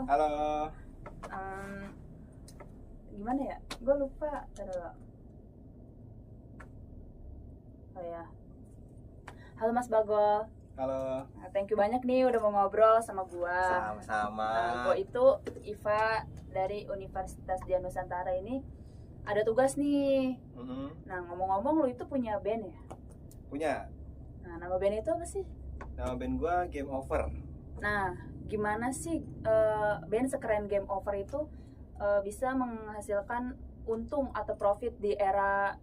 Halo. Em, Gimana ya? Gue lupa. Taruh. Oh ya. Halo Mas Bagol. Halo. Nah, thank you banyak nih udah mau ngobrol sama gue. Sama-sama. Gue itu Iva dari Universitas Dian Nusantara ini ada tugas nih. Nah, ngomong-ngomong lu itu punya band ya? Punya. Nah, nama band itu apa sih? Nama band gua Game Over. Nah, gimana sih band sekeren Game Over itu bisa menghasilkan untung atau profit di era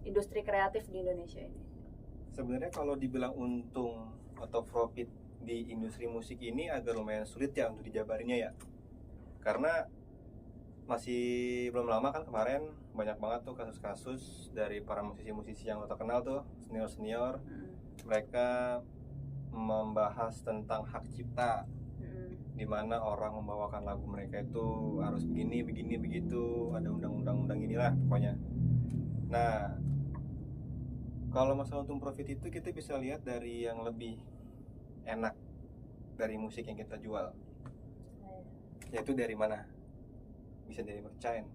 industri kreatif di Indonesia ini? Sebenarnya kalau dibilang untung atau profit di industri musik ini agak lumayan sulit ya untuk dijabarinya ya. Karena masih belum lama kan kemarin banyak banget tuh kasus-kasus dari para musisi-musisi yang lo terkenal tuh, senior-senior. Mereka membahas tentang hak cipta, di mana orang membawakan lagu mereka itu harus begini begitu, ada undang-undang inilah pokoknya. Nah, kalau masalah untung profit itu kita bisa lihat dari yang lebih enak dari musik yang kita jual, yaitu dari mana? Bisa dari merchant,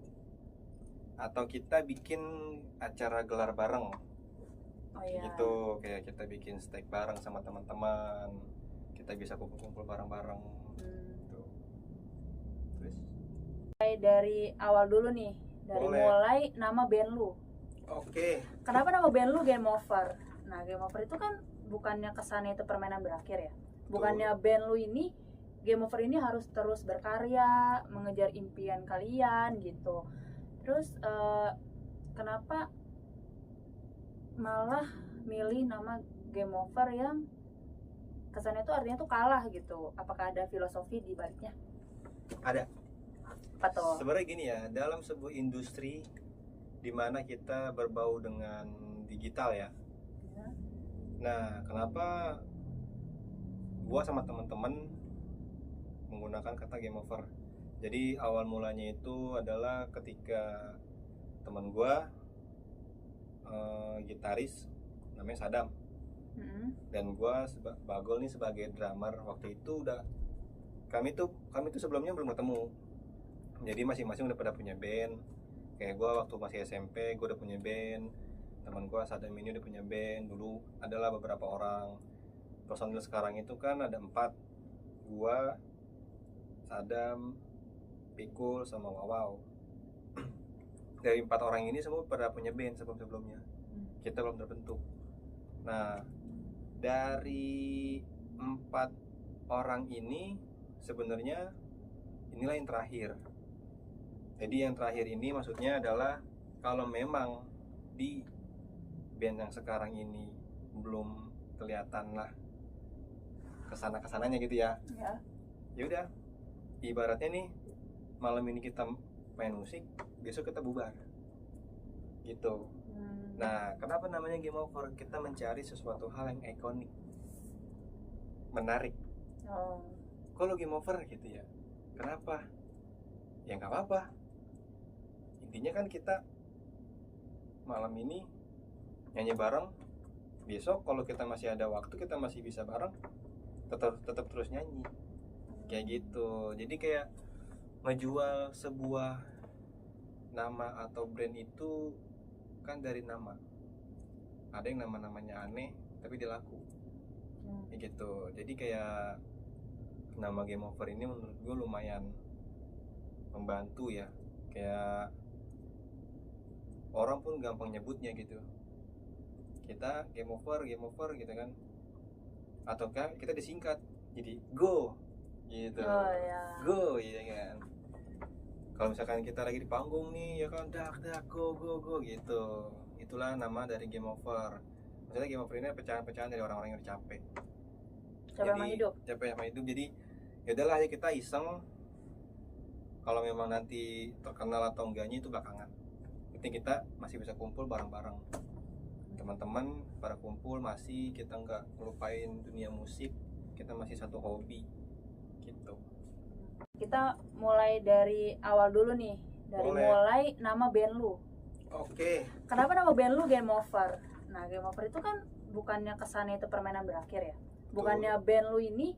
atau kita bikin acara gelar bareng. Gitu, kayak kita bikin steak bareng sama teman-teman, kita bisa kumpul-kumpul bareng-bareng. Gitu. Terus mulai dari awal dulu nih, dari Boleh. mulai nama band lu. Oke. Kenapa nama band lu Game Over? Nah, Game Over itu kan bukannya kesannya itu permainan berakhir ya. Bukannya band lu ini, Game Over ini harus terus berkarya, mengejar impian kalian gitu. Terus kenapa malah milih nama Game Over yang kesannya itu artinya tuh kalah gitu? Apakah ada filosofi di baliknya? Ada. Apa tuh? Sebenarnya gini ya, dalam sebuah industri di mana kita berbau dengan digital ya. Nah, kenapa gua sama teman-teman menggunakan kata Game Over? Jadi awal mulanya itu adalah ketika teman gua gitaris namanya Sadam, dan gua Bagol nih sebagai drummer. Waktu itu udah kami tuh sebelumnya belum ketemu. Jadi masing-masing udah pada punya band. Kayak gue waktu masih SMP gue udah punya band, teman gue Sadam ini udah punya band. Dulu adalah beberapa orang personil, sekarang itu kan ada 4, gue, Sadam, Pikul, sama Wawaw. Dari 4 orang ini semua pada punya band sebelumnya, kita belum terbentuk. Nah, dari 4 orang ini sebenarnya inilah yang terakhir. Jadi yang terakhir ini maksudnya adalah kalau memang di band yang sekarang ini belum kelihatan lah kesana-kesananya gitu ya. Ya udah, ibaratnya nih malam ini kita main musik, besok kita bubar. Gitu. Nah, kenapa namanya Game Over? Kita mencari sesuatu hal yang ikonik, menarik. Kalau Game Over gitu ya. Kenapa? Ya nggak apa-apa. Intinya kan kita malam ini nyanyi bareng, besok kalau kita masih ada waktu, kita masih bisa bareng, tetap terus nyanyi. Kayak gitu. Jadi kayak menjual sebuah nama atau brand itu kan dari nama. Ada yang nama-namanya aneh tapi dia laku. Kayak gitu. Jadi kayak nama Game Over ini menurut gue lumayan membantu ya. Kayak orang pun gampang nyebutnya gitu. Kita Game Over gitu kan. Atau kan kita disingkat jadi Go gitu. Go ya kan. Kalau misalkan kita lagi di panggung nih ya kan, dak go gitu. Itulah nama dari Game Over. Maksudnya Game Over ini pecahan-pecahan dari orang-orang yang udah capek. Capek sama hidup. Jadi ya udahlah ya, kita iseng. Kalau memang nanti terkenal atau enggaknya itu belakangan. Penting kita masih bisa kumpul bareng-bareng. Teman-teman pada kumpul, masih kita nggak melupain dunia musik, kita masih satu hobi gitu. Kita mulai dari awal dulu nih, dari mulai nama band lu. Oke. Kenapa nama band lu Game Over? Nah, Game Over itu kan bukannya kesannya itu permainan berakhir ya. Bukannya band lu ini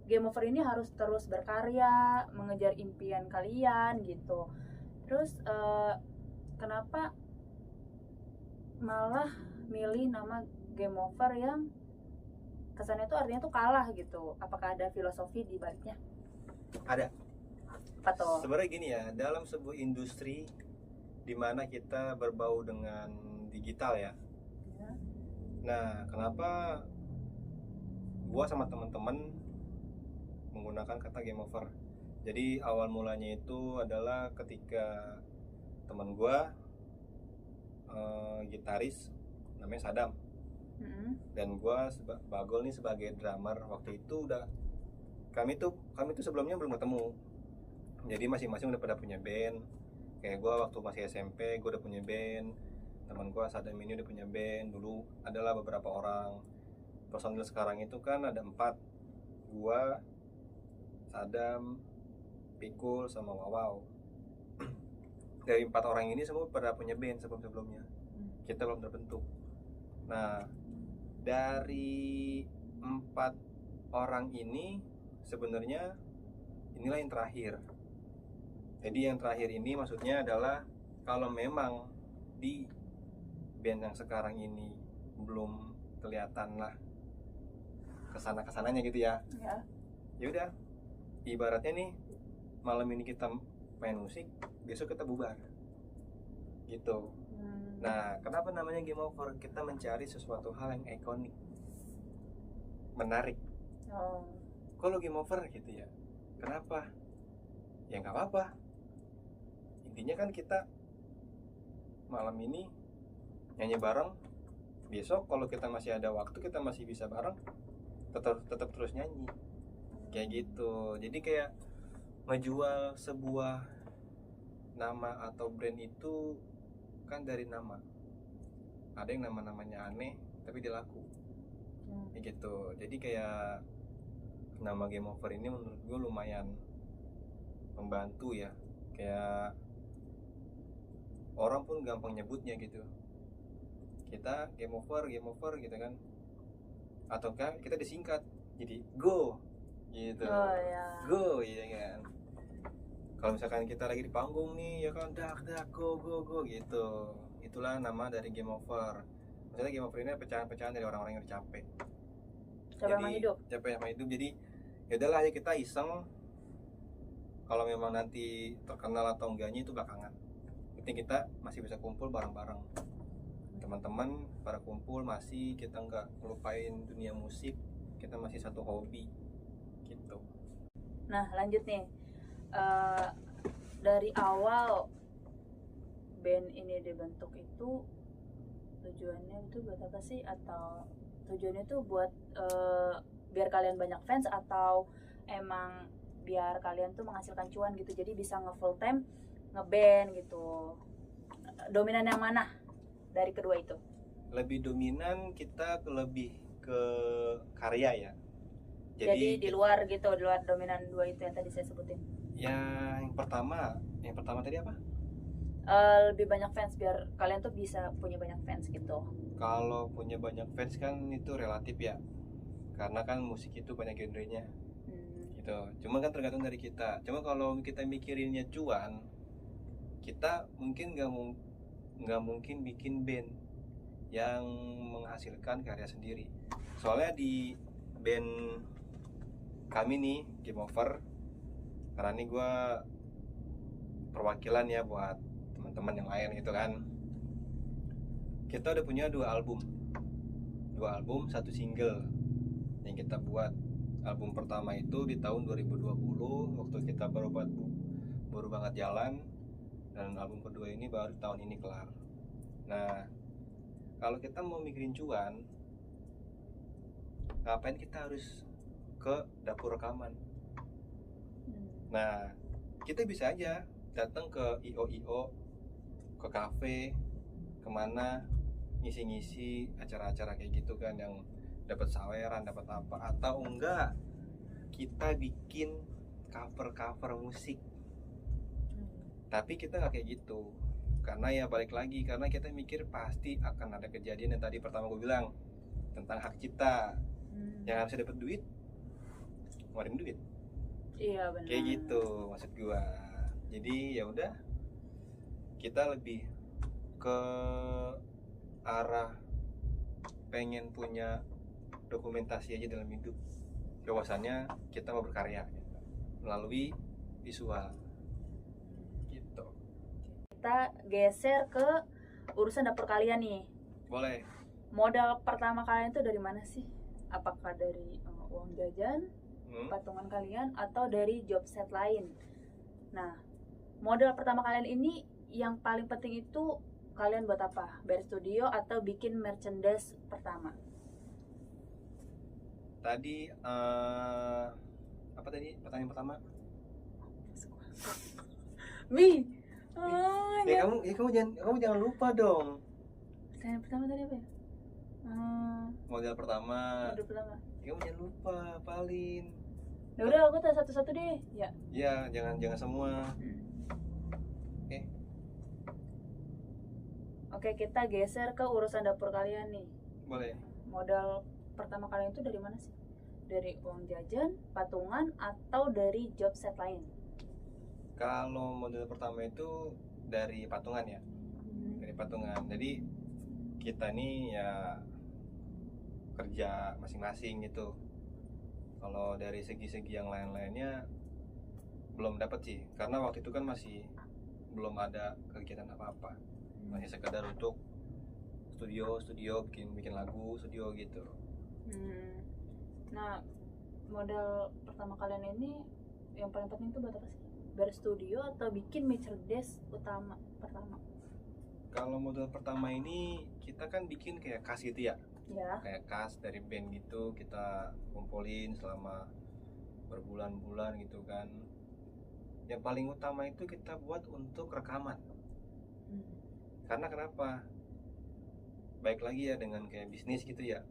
game over ini harus terus berkarya, mengejar impian kalian gitu. Terus kenapa malah milih nama game over yang kesannya tuh artinya tuh kalah gitu? Apakah ada filosofi di baliknya? Ada. Apa tuh? Sebenarnya gini ya, dalam sebuah industri di mana kita berbau dengan digital ya. Ya. Nah, kenapa gua sama teman-teman menggunakan kata game over? Jadi awal mulanya itu adalah ketika teman gua gitaris namanya Sadam, dan gua Bagol nih sebagai drummer. Waktu itu udah kami tuh sebelumnya belum ketemu. Jadi masing-masing udah pada punya band. Kayak gue waktu masih SMP gue udah punya band, teman gue Sadam ini udah punya band. Dulu adalah beberapa orang personil, sekarang itu kan ada 4, gue, Sadam, Pikul, sama Wawaw. Dari 4 orang ini semua pada punya band sebelumnya, kita belum terbentuk. Nah, dari 4 orang ini sebenarnya inilah yang terakhir. Jadi yang terakhir ini maksudnya adalah kalau memang di band yang sekarang ini belum kelihatan lah kesananya gitu ya. Ya udah, ibaratnya nih malam ini kita main musik, besok kita bubar. Gitu. Nah, kenapa namanya game over? Kita mencari sesuatu hal yang ikonik, menarik. Kalau game over gitu ya, kenapa? Ya nggak apa-apa. Intinya kan kita malam ini nyanyi bareng, besok kalau kita masih ada waktu, kita masih bisa bareng, tetap terus nyanyi. Kayak gitu. Jadi kayak ngejual sebuah nama atau brand itu kan dari nama. Ada yang namanya aneh tapi dia laku. Kayak gitu. Jadi kayak nama game over ini menurut gue lumayan membantu ya. Kayak orang pun gampang nyebutnya gitu. Kita game over gitu kan. Atau kan kita disingkat jadi go gitu. Go ya kan. Kalau misalkan kita lagi di panggung nih ya kan, dak go gitu. Itulah nama dari game over. Maksudnya game over ini pecahan-pecahan dari orang-orang yang udah capek. Capek sama hidup. Jadi ya udahlah, aja kita iseng. Kalau memang nanti terkenal atau enggaknya itu belakangan. Penting kita masih bisa kumpul bareng-bareng. Teman-teman pada kumpul, masih kita nggak melupain dunia musik, kita masih satu hobi gitu. Nah lanjut nih, dari awal band ini dibentuk itu tujuannya itu buat apa sih? Atau tujuannya itu buat biar kalian banyak fans, atau emang biar kalian tuh menghasilkan cuan gitu, jadi bisa nge-full time nge-band gitu? Dominan yang mana dari kedua itu? Lebih dominan kita lebih ke karya ya. Jadi di luar gitu, di luar dominan dua itu yang tadi saya sebutin. Yang pertama tadi apa? Lebih banyak fans, biar kalian tuh bisa punya banyak fans gitu. Kalau punya banyak fans kan itu relatif ya, karena kan musik itu banyak genrenya. Gitu. Cuma kan tergantung dari kita. Cuma kalau kita mikirinnya cuan, kita mungkin nggak mungkin bikin band yang menghasilkan karya sendiri. Soalnya di band kami nih Game Over, karena ini gue perwakilan ya buat teman-teman yang lain gitu kan. Kita udah punya 2 album, 1 single yang kita buat. Album pertama itu di tahun 2020 waktu kita baru banget jalan, dan album kedua ini baru tahun ini kelar. Nah, kalau kita mau mikirin cuan, ngapain kita harus ke dapur rekaman? Nah, kita bisa aja datang ke IO, ke kafe, kemana, ngisi-ngisi acara-acara kayak gitu kan, yang dapat saweran, dapat apa. Atau enggak, kita bikin cover musik. Tapi kita nggak kayak gitu, karena ya balik lagi, karena kita mikir pasti akan ada kejadian yang tadi pertama gue bilang tentang hak cipta. Yang harusnya dapat duit ngeluarin duit. Iya benar. Kayak gitu maksud gua. Jadi ya udah, kita lebih ke arah pengen punya dokumentasi aja dalam hidup, bahwasannya kita mau berkarya gitu, melalui visual gitu. Kita geser ke urusan dapur kalian nih. Boleh. Modal pertama kalian itu dari mana sih? Apakah dari uang jajan, patungan kalian, atau dari job set lain? Nah, modal pertama kalian ini yang paling penting itu kalian buat apa? Bayar studio atau bikin merchandise pertama? Tadi apa tadi pertanyaan pertama? Mi, kamu jangan lupa dong. pertanyaan pertama tadi apa ya? Modal pertama. Modal pertama. Kamu jangan lupa, Palin. Ya udah, aku tes satu-satu deh. Ya. Ya, jangan semua. Oke, kita geser ke urusan dapur kalian nih. Boleh. Modal pertama kalian itu dari mana sih? Dari uang jajan, patungan, atau dari job set lain? Kalau modal pertama itu dari patungan ya. Dari patungan. Jadi kita nih ya kerja masing-masing gitu. Kalau dari segi-segi yang lain-lainnya belum dapat sih, karena waktu itu kan masih belum ada kegiatan apa-apa. Masih sekedar untuk studio bikin lagu studio gitu. Nah, modal pertama kalian ini yang paling penting itu buat apa sih? Bayar studio atau bikin merchandise pertama? Kalau modal pertama ini kita kan bikin kayak kas gitu ya. Ya. Kayak kas dari band gitu, kita kumpulin selama berbulan-bulan gitu kan. Yang paling utama itu kita buat untuk rekaman. Karena kenapa? Baik lagi ya dengan kayak bisnis gitu ya.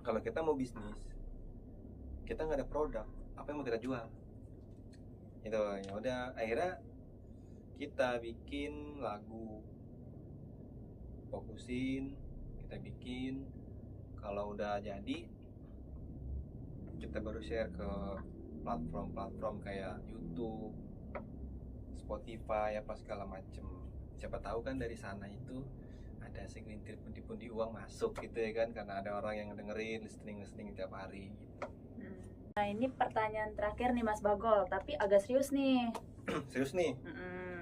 Kalau kita mau bisnis, kita nggak ada produk, apa yang mau kita jual? Gitu. Ya udah, akhirnya kita bikin lagu, fokusin, kita bikin. Kalau udah jadi, kita baru share ke platform-platform kayak YouTube, Spotify, apa segala macem. Siapa tahu kan dari sana itu ada segelintir pundi-pundi uang masuk gitu ya kan, karena ada orang yang dengerin, listening tiap hari gitu. Nah, ini pertanyaan terakhir nih Mas Bagol, tapi agak serius nih. Serius nih?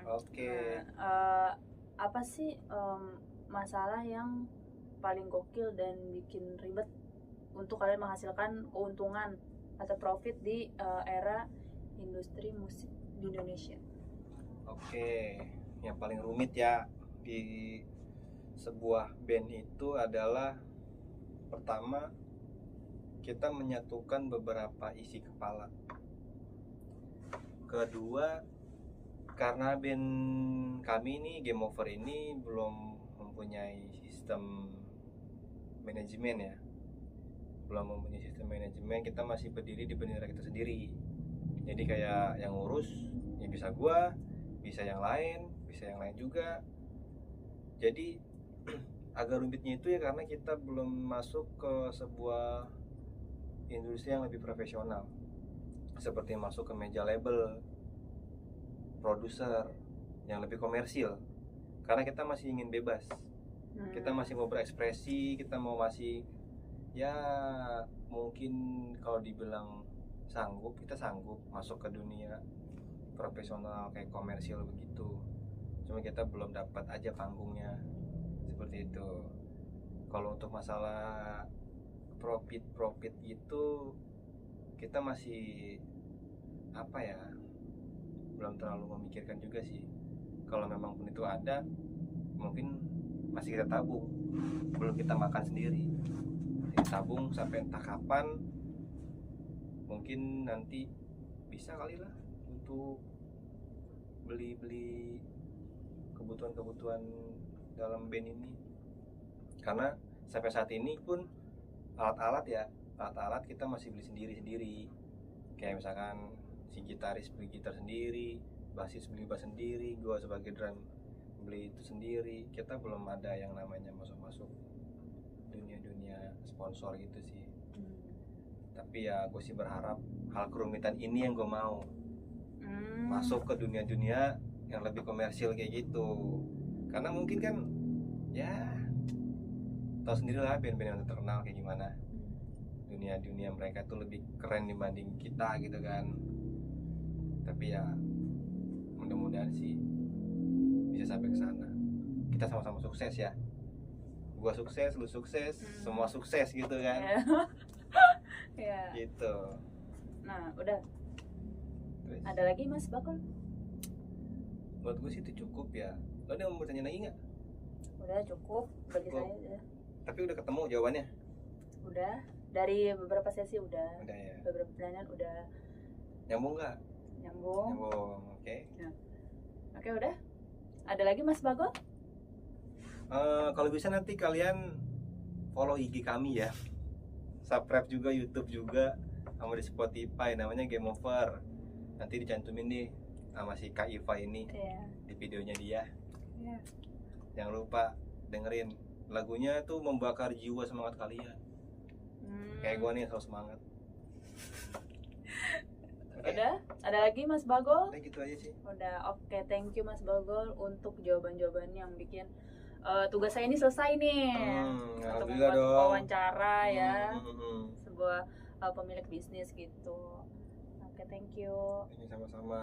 Oke. Apa sih masalah yang paling gokil dan bikin ribet untuk kalian menghasilkan keuntungan atau profit di era industri musik di Indonesia? Oke, yang paling rumit ya di sebuah band itu adalah, pertama, kita menyatukan beberapa isi kepala. Kedua, karena band kami ini, Game Over ini belum mempunyai sistem manajemen ya. Kita masih berdiri di bendera kita sendiri. Jadi kayak yang ngurus ya bisa gua, bisa yang lain juga. Jadi agak rumitnya itu ya karena kita belum masuk ke sebuah industri yang lebih profesional, seperti masuk ke meja label, produser yang lebih komersil. Karena kita masih ingin bebas, kita masih mau berekspresi, kita mau masih ya mungkin kalau dibilang sanggup, kita sanggup masuk ke dunia profesional kayak komersil begitu. Cuma kita belum dapat aja panggungnya seperti itu. Kalau untuk masalah profit itu kita masih apa ya, belum terlalu memikirkan juga sih. Kalau memang pun itu ada, mungkin masih kita tabung, belum kita makan sendiri. Kita tabung sampai entah kapan, mungkin nanti bisa kali lah untuk beli kebutuhan dalam band ini. Karena sampai saat ini pun alat-alat kita masih beli sendiri. Kayak misalkan si gitaris beli gitar sendiri, basis beli bass sendiri, gua sebagai drum beli itu sendiri. Kita belum ada yang namanya masuk dunia sponsor gitu sih. Tapi ya gue sih berharap hal kerumitan ini yang gue mau masuk ke dunia-dunia yang lebih komersil kayak gitu. Karena mungkin kan ya tahu sendiri lah band-band yang terkenal kayak gimana, dunia mereka tuh lebih keren dibanding kita gitu kan. Tapi ya mudah-mudahan sih bisa sampai ke sana, kita sama-sama sukses ya, gua sukses, lu sukses, semua sukses gitu kan. Ya. Gitu. Nah udah. Terus, Ada lagi Mas Bakul? buat gue sih itu cukup ya. Lo ada mau bertanya lagi nggak? Udah cukup bagi Cukup. saya udah. Tapi udah ketemu jawabannya? Udah. Dari beberapa sesi udah. Udah ya. Beberapa pertanyaan udah Nyambung nggak? nyambung. Nyambung. Oke. Oke udah. Ada lagi Mas Bagol? Kalau bisa nanti kalian follow IG kami ya, subscribe juga YouTube juga, sama di Spotify namanya Game Over. Nanti dicantumin nih sama si Kak Iva ini Iya. di videonya dia. Iya. Jangan lupa dengerin lagunya tuh membakar jiwa semangat kalian. Kayak gue nih selalu semangat. Oke. Udah. Ada lagi Mas Bagol? Udah gitu aja sih. Udah. Oke, thank you Mas Bagol untuk jawaban-jawaban yang bikin tugas saya ini selesai nih. Untuk Alhamdulillah membuat dong. wawancara ya. Hmm. Sebuah pemilik bisnis gitu. Oke, thank you. Ini sama-sama.